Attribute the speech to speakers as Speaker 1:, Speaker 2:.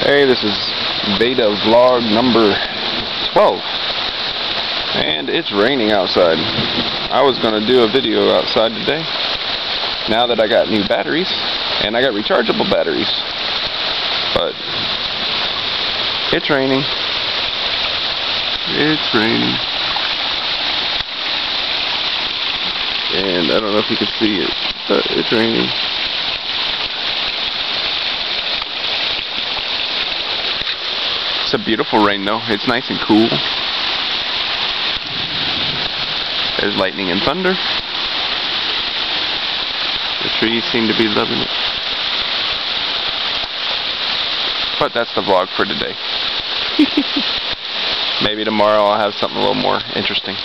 Speaker 1: Hey, this is VEDA vlog number 12, and it's raining outside. I was going to do a video outside today, now that I got new batteries, and I got rechargeable batteries, but it's raining. It's raining. And I don't know if you can see it, but it's raining. It's a beautiful rain though. It's nice and cool. There's lightning and thunder. The trees seem to be loving it. But that's the vlog for today. Maybe tomorrow I'll have something a little more interesting.